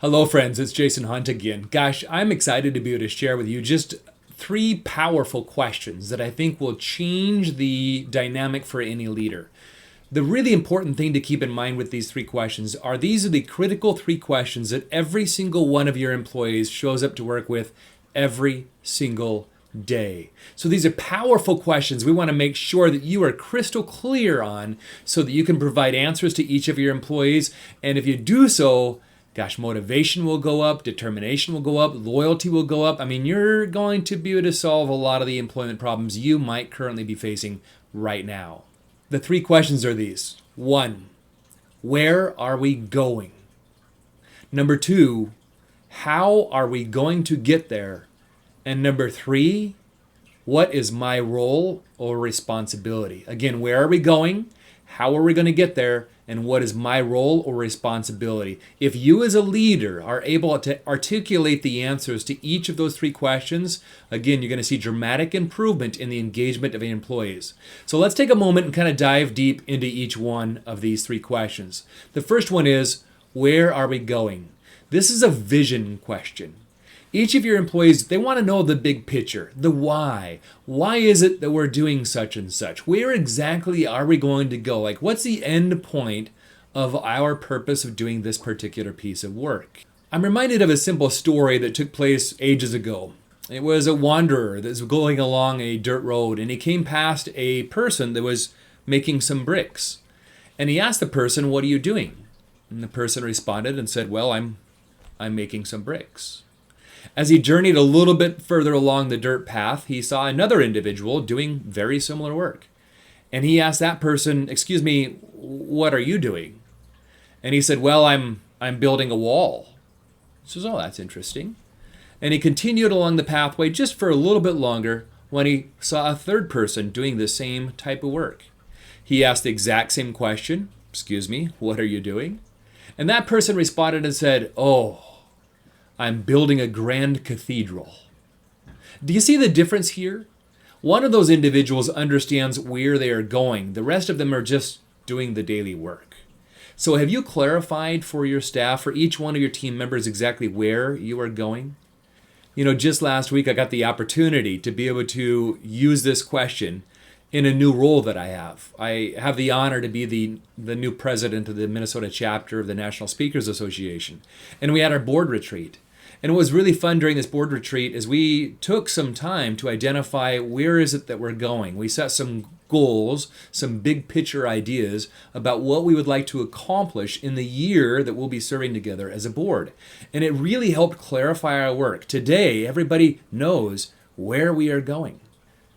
Hello, friends. It's Jason Hunt again. Gosh, I'm excited to be able to share with you just three powerful questions that I think will change the dynamic for any leader. The really important thing to keep in mind with these three questions are these are the critical three questions that every single one of your employees shows up to work with every single day. So these are powerful questions we want to make sure that you are crystal clear on so that you can provide answers to each of your employees. And if you do so, gosh, motivation will go up, determination will go up, loyalty will go up. I mean, you're going to be able to solve a lot of the employment problems you might currently be facing right now. The three questions are these. 1, where are we going? Number 2, how are we going to get there? And number 3, what is my role or responsibility? Again, where are we going? How are we going to get there? And what is my role or responsibility? If you as a leader are able to articulate the answers to each of those three questions, again, you're going to see dramatic improvement in the engagement of your employees. So let's take a moment and kind of dive deep into each one of these three questions. The first one is, where are we going? This is a vision question. Each of your employees, they want to know the big picture, the why. Why is it that we're doing such and such? Where exactly are we going to go? Like, what's the end point of our purpose of doing this particular piece of work? I'm reminded of a simple story that took place ages ago. It was a wanderer that was going along a dirt road, and he came past a person that was making some bricks. And he asked the person, "What are you doing?" And the person responded and said, "Well, I'm making some bricks." As he journeyed a little bit further along the dirt path, he saw another individual doing very similar work. And he asked that person, "Excuse me, what are you doing?" And he said, "Well, I'm building a wall." He says, "Oh, that's interesting." And he continued along the pathway just for a little bit longer when he saw a third person doing the same type of work. He asked the exact same question, "Excuse me, what are you doing?" And that person responded and said, "Oh, I'm building a grand cathedral." Do you see the difference here? One of those individuals understands where they are going. The rest of them are just doing the daily work. So have you clarified for your staff, for each one of your team members, exactly where you are going? You know, just last week I got the opportunity to be able to use this question in a new role that I have. I have the honor to be the new president of the Minnesota chapter of the National Speakers Association. And we had our board retreat. And what was really fun during this board retreat is we took some time to identify where is it that we're going. We set some goals, some big picture ideas about what we would like to accomplish in the year that we'll be serving together as a board. And it really helped clarify our work. Today, everybody knows where we are going.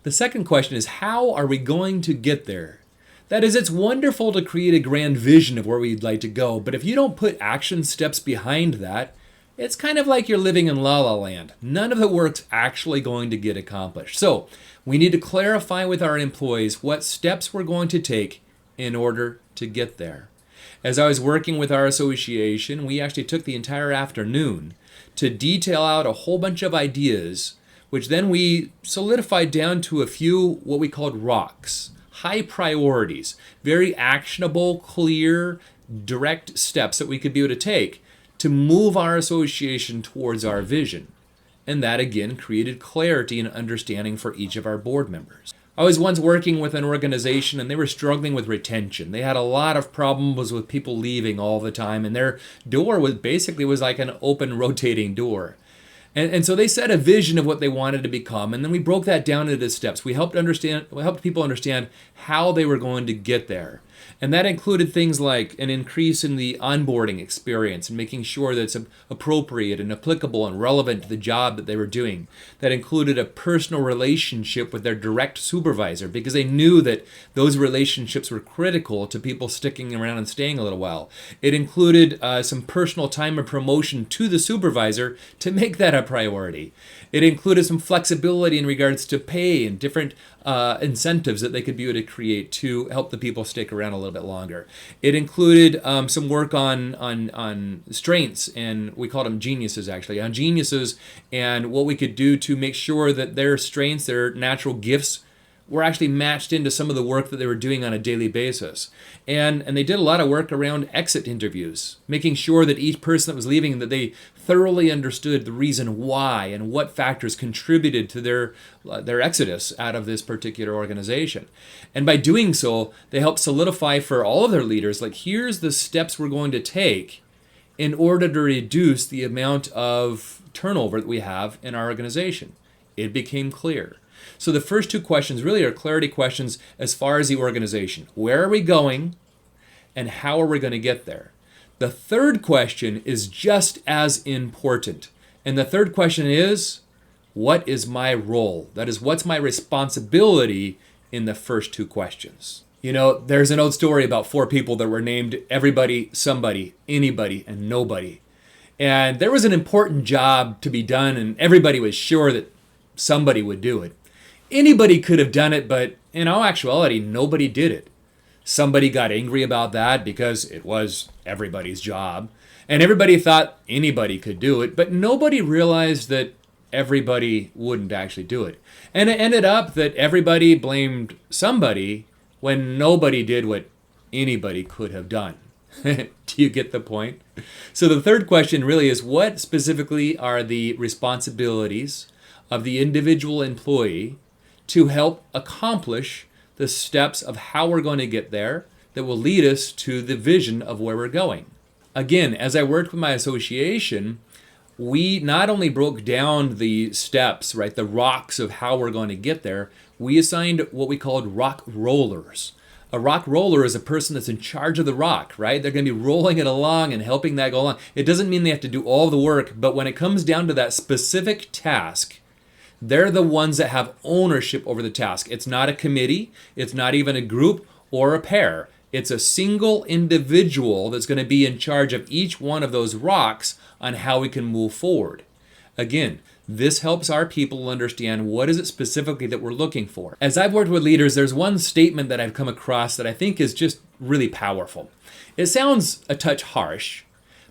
The second question is, how are we going to get there? That is, it's wonderful to create a grand vision of where we'd like to go, but if you don't put action steps behind that, it's kind of like you're living in La La Land. None of the work's actually going to get accomplished. So we need to clarify with our employees what steps we're going to take in order to get there. As I was working with our association, we actually took the entire afternoon to detail out a whole bunch of ideas, which then we solidified down to a few what we called rocks, high priorities, very actionable, clear, direct steps that we could be able to take to move our association towards our vision. And that again created clarity and understanding for each of our board members. I was once working with an organization and they were struggling with retention. They had a lot of problems with people leaving all the time, and their door was like an open rotating door. And so they set a vision of what they wanted to become, and then we broke that down into steps. We helped people understand how they were going to get there. And that included things like an increase in the onboarding experience and making sure that it's appropriate and applicable and relevant to the job that they were doing. That included a personal relationship with their direct supervisor because they knew that those relationships were critical to people sticking around and staying a little while. It included some personal time and promotion to the supervisor to make that a priority. It included some flexibility in regards to pay and different incentives that they could be able to create to help the people stick around a little bit longer. It included some work on strengths, and we called them geniuses actually, on geniuses and what we could do to make sure that their strengths, their natural gifts were actually matched into some of the work that they were doing on a daily basis. And they did a lot of work around exit interviews, making sure that each person that was leaving, that they thoroughly understood the reason why and what factors contributed to their exodus out of this particular organization. And by doing so, they helped solidify for all of their leaders, like, here's the steps we're going to take in order to reduce the amount of turnover that we have in our organization. It became clear. So the first two questions really are clarity questions as far as the organization. Where are we going and how are we going to get there? The third question is just as important. And the third question is, what is my role? That is, what's my responsibility in the first two questions? You know, there's an old story about four people that were named everybody, somebody, anybody, and nobody. And there was an important job to be done, and everybody was sure that somebody would do it. Anybody could have done it, but in all actuality, nobody did it. Somebody got angry about that because it was everybody's job. And everybody thought anybody could do it, but nobody realized that everybody wouldn't actually do it. And it ended up that everybody blamed somebody when nobody did what anybody could have done. Do you get the point? So the third question really is, what specifically are the responsibilities of the individual employee to help accomplish the steps of how we're going to get there that will lead us to the vision of where we're going? Again, as I worked with my association, we not only broke down the steps, right, the rocks of how we're going to get there, we assigned what we called rock rollers. A rock roller is a person that's in charge of the rock, right? They're going to be rolling it along and helping that go along. It doesn't mean they have to do all the work, but when it comes down to that specific task, they're the ones that have ownership over the task. It's not a committee. It's not even a group or a pair. It's a single individual that's going to be in charge of each one of those rocks on how we can move forward. Again, this helps our people understand what is it specifically that we're looking for. As I've worked with leaders, there's one statement that I've come across that I think is just really powerful. It sounds a touch harsh,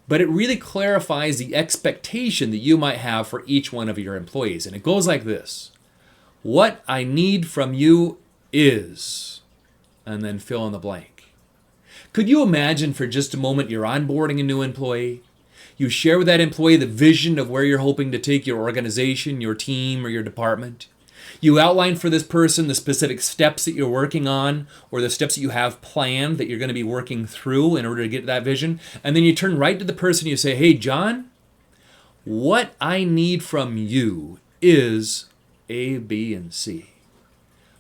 but it really clarifies the expectation that you might have for each one of your employees. And it goes like this: what I need from you is, and then fill in the blank. Could you imagine for just a moment you're onboarding a new employee? You share with that employee the vision of where you're hoping to take your organization, your team, or your department. You outline for this person the specific steps that you're working on or the steps that you have planned that you're going to be working through in order to get to that vision. And then you turn right to the person and you say, hey, John, what I need from you is A, B, and C.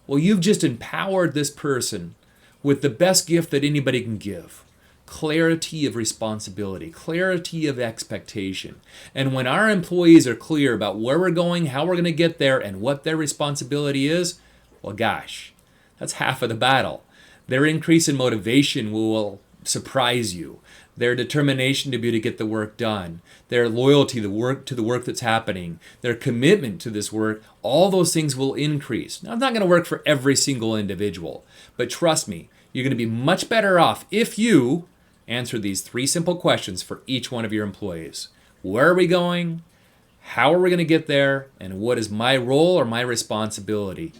Well, you've just empowered this person with the best gift that anybody can give. Clarity of responsibility, clarity of expectation. And when our employees are clear about where we're going, how we're going to get there, and what their responsibility is, well, gosh, that's half of the battle. Their increase in motivation will surprise you. Their determination to be able to get the work done, their loyalty to the work that's happening, their commitment to this work, all those things will increase. Now, it's not going to work for every single individual, but trust me, you're going to be much better off if you answer these three simple questions for each one of your employees. Where are we going? How are we going to get there? And what is my role or my responsibility?